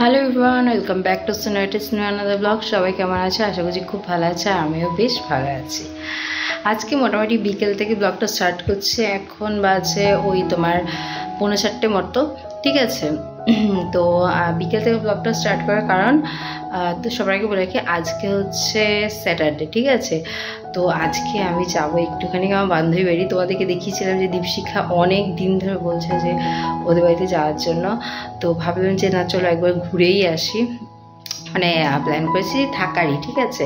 Hello everyone, welcome back to সিনারিটিস new another blog. সবাই কেমন আছে? আশা করছি খুব ভালো আছে, আমিও বেশ ভালো আছি। আজকে মোটামুটি বিকেল থেকে ব্লগটা স্টার্ট করছে। এখন বাজে ওই তোমার 4:30 মতো, ঠিক আছে। তো বিকেল থেকে ব্লগটা স্টার্ট করার কারণ তো সবার আগে বলে রাখি, আজকে হচ্ছে স্যাটারডে, ঠিক আছে। তো আজকে আমি যাবো একটুখানি আমার বান্ধবী বাড়ি। তোমাদেরকে দেখিয়েছিলাম যে দীপশিখা অনেক দিন ধরে বলছে যে ওদের বাড়িতে যাওয়ার জন্য। তো ভাবলাম যে না, চলো একবার ঘুরেই আসি, মানে প্ল্যান করেছি থাকারই, ঠিক আছে।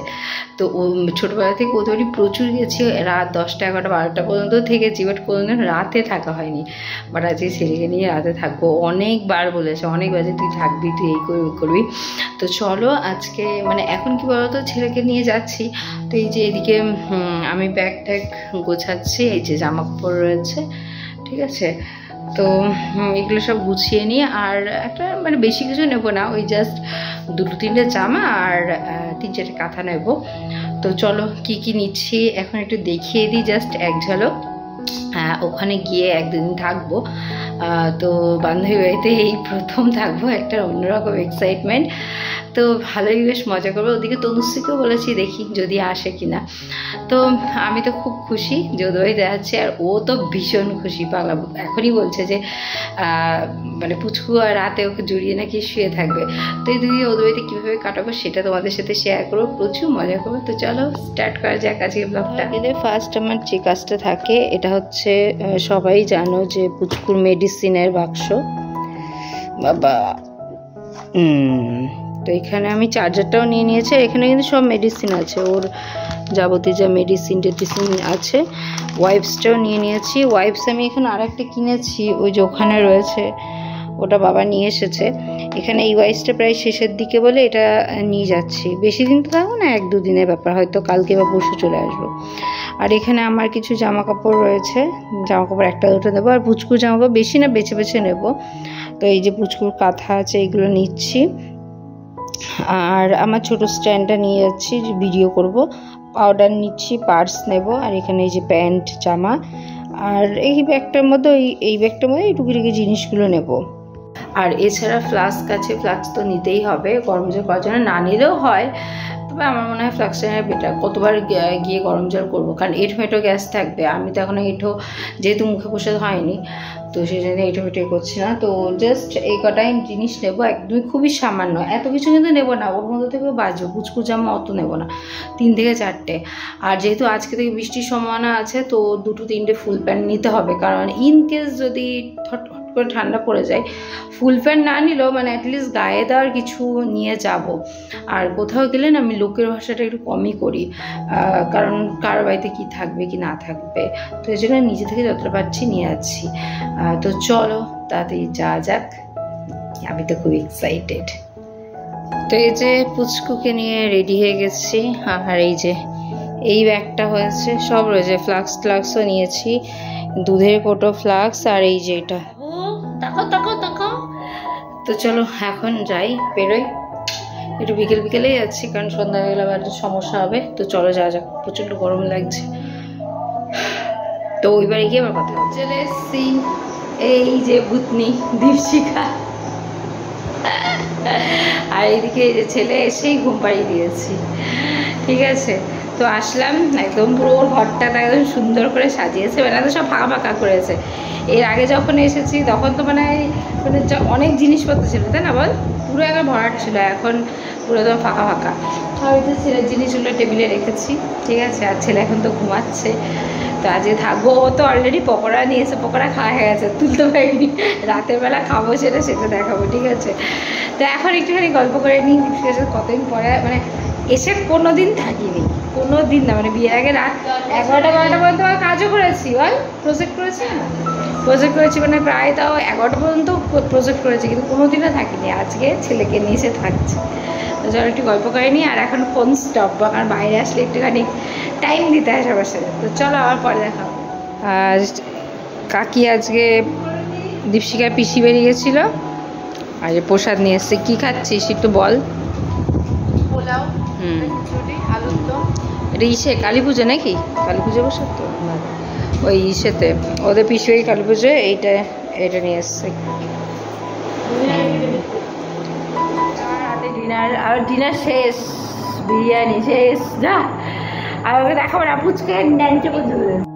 তো ও ছোটোবেলা থেকে ওদের বাড়ি প্রচুর গেছি, রাত 10টা 11টা 12টা পর্যন্ত থেকেছি, বাট কোনোদিন রাতে থাকা হয়নি। বাট আজকে ছেলেকে নিয়ে রাতে থাকবো, অনেকবার বলেছে, অনেকবার যে তুই থাকবি, তুই এই করবি করবি। তো চলো আজকে মানে এখন কি বলতো, ছেলেকে নিয়ে যাচ্ছি। তো এই যে এদিকে আমি ব্যাগ ট্যাগ গোছাচ্ছি, এই যে জামা কাপড় রয়েছে, ঠিক আছে। তো এগুলো সব গুছিয়ে নিয়ে, আর একটা মানে বেশি কিছু নেবো না, ওই জাস্ট 2-3টে জামা আর 3-4টে কাঁথা নেব। তো চলো কি কি নিচ্ছি এখন একটু দেখিয়ে দিই, জাস্ট এক ঝলক। ওখানে গিয়ে 1-2 দিন থাকবো। তো বান্ধবী বাড়িতে এই প্রথম থাকবো, একটা অন্যরকম এক্সাইটমেন্ট। তো ভালোই বেশ মজা করবো। ওদিকে তনুশ্রীকেও বলেছি, দেখি যদি আসে কিনা। তো আমি তো খুব খুশি যে ওদের বাড়িতে যাচ্ছি, আর ও তো ভীষণ খুশি, পাগলা। এখনই বলছে যে মানে পুচকু আর রাতে ওকে জড়িয়ে নাকি শুয়ে থাকবে। তো এই দুই ওদের বাড়িতে কীভাবে কাটাবো সেটা তোমাদের সাথে শেয়ার করবো, প্রচুর মজা করবো। তো চলো স্টার্ট করা যাক আজকে ব্লগটা। ফার্স্ট আমার যে কাজটা থাকে, এটা হচ্ছে সবাই জানো যে পুচকুর মেডিসিনের বাক্স। বাবা তো এখানে আমি চার্জারটাও নিয়ে নিয়েছি, এখানে কিন্তু সব মেডিসিন আছে, ওর যাবতীয় যা মেডিসিন টেডিসিন আছে। ওয়াইপসটাও নিয়ে নিয়েছি। ওয়াইপস আমি এখানে আর একটা কিনেছি, ওই যে ওখানে রয়েছে, ওটা বাবা নিয়ে এসেছে। এখানে এই ওয়াইপসটা প্রায় শেষের দিকে বলে এটা নিয়ে যাচ্ছি। বেশি দিন তো থাকবো না, 1-2 দিনের ব্যাপার, হয়তো কালকে বা পরশু চলে আসবো। আর এখানে আমার কিছু জামা কাপড় রয়েছে, জামা কাপড় 1-2টো নেবো, আর পুচকুর জামা কাপড় বেশি না, বেছে বেছে নেবো। তো এই যে পুচকুর কাঁথা আছে, এগুলো নিচ্ছি। আর আমার ছোট স্ট্যান্ডটা নিয়ে যাচ্ছি, যে ভিডিও করব। পাউডার নিচ্ছি, পার্স নেব, আর এখানে এই যে প্যান্ট জামা। আর এই ব্যাগটার মধ্যে এই ব্যাগটার মধ্যে এই টুকিটাকি জিনিসগুলো নেব। আর এছাড়া ফ্লাস্ক আছে, ফ্লাস্ক তো নিতেই হবে, গরম জল করার জন্য। না নিলেও হয়, তবে আমার মনে হয় ফ্লাস্কটা বেটার। কতবার গিয়ে গরম জল করবো, কারণ এঁঠো গ্যাস থাকবে। আমি তো এখনও এঁঠো যেহেতু মুখে বসে হয়নি, তো সেই জন্য এঁঠো করছি না। তো জাস্ট এই কটাই জিনিস নেবো, একদমই খুবই সামান্য, এত কিছু কিন্তু নেবো না। ওর মধ্যে থেকেও বাজবো, পুচকু জামা অত নেবো না, 3 থেকে 4টে। আর যেহেতু আজকে থেকে বৃষ্টির সম্ভাবনা আছে, তো 2-3টে ফুল প্যান্ট নিতে হবে, কারণ ইন কেস যদি করে ঠান্ডা পড়ে যায়, ফুল প্যান্ট না নিলেও মানে অ্যাটলিস্ট গায়ে দেওয়ার কিছু নিয়ে যাব। আর কোথাও গেলে না আমি লোকের ভাষাটা একটু কমই করি, কারণ কার বাড়িতে কী থাকবে কি না থাকবে, তো এই জন্য নিজে থেকে যতটা পারছি নিয়ে যাচ্ছি। তো চলো তাড়াতাড়ি যাওয়া যাক, আমি তো খুব এক্সাইটেড। তো এই যে পুচকুকে নিয়ে রেডি হয়ে গেছি, আর এই যে এই ব্যাগটা হয়েছে, সব রয়েছে, ফ্লাক্সও নিয়েছি, দুধের কোটো ফ্লাক্স, আর এই যে এটা। তো চলো এখন যাই, বেরোই। একটু বিকেলেই যাচ্ছি, কারণ সন্ধ্যাবেলা আবার সমস্যা হবে। তো চলো যাওয়া যাক, প্রচণ্ড গরম লাগছে। তো ওইবারে গিয়ে আবার কথা হচ্ছে। চলে এসছি, এই যে ভূতনি দীপশিখা, আর এইদিকে এই যে ছেলে এসেই ঘুম পাড়িয়ে দিয়েছি, ঠিক আছে। তো আসলাম, একদম পুরো ওর ঘরটা একদম সুন্দর করে সাজিয়েছে, মানে তো সব ফাঁকা ফাঁকা করেছে। এর আগে যখন এসেছি তখন তো মানে অনেক জিনিসপত্র ছিল, তাই না বল, পুরো একবার ভরাট ছিল, এখন পুরো একদম ফাঁকা ফাঁকা। আর তো ছেলের জিনিসগুলো টেবিলে রেখেছি, ঠিক আছে। আর ছেলে এখন তো ঘুমাচ্ছে। তো আজকে থাকবো, ও তো অলরেডি পকোড়া নিয়েছে, পকোড়া খাওয়া হয়ে গেছে, তুলতে পারিনি। রাতের বেলা খাবো সেটা দেখাবো, ঠিক আছে। তো এখন একটুখানি গল্প করে নিই, ঠিক আছে। কতদিন পরে মানে এসে কোনোদিন থাকিনি, কোনোদিন না, মানে বিয়ের আগে রাত 11টা 12টা পর্যন্ত কাজও করেছি, বল, প্রজেক্ট করেছি মানে প্রায় তাও 11টা পর্যন্ত প্রজেক্ট করেছি, কিন্তু কোনোদিনও থাকিনি। আজকে ছেলেকে নিয়ে এসে থাকছে। তো চলো একটু গল্প করে নিই। আর এখন ফোন স্টপ, কারণ বাইরে আসলে একটুখানি টাইম দিতে হয় সবার সাথে। তো চলো আবার পরে দেখাবো। আর কাকি আজকে দীপশিখার পিসি বেরিয়ে গেছিলো, আর প্রসাদ নিয়ে এসছে। কী খাচ্ছিস একটু বল? পোলাও, আলুর দম। এটা ইসে কালী পুজো নাকি? কালী পুজো বসে তো ওই ইসেতে ওদের পিসি বাড়ি কালী পুজো, এটা নিয়ে এসছে। ডিনার, আর ডিনার শেষ, বিরিয়ানি শেষ, যা আর ওকে দেখাবো না, পুচকে ন্যাংচে পর্যন্ত।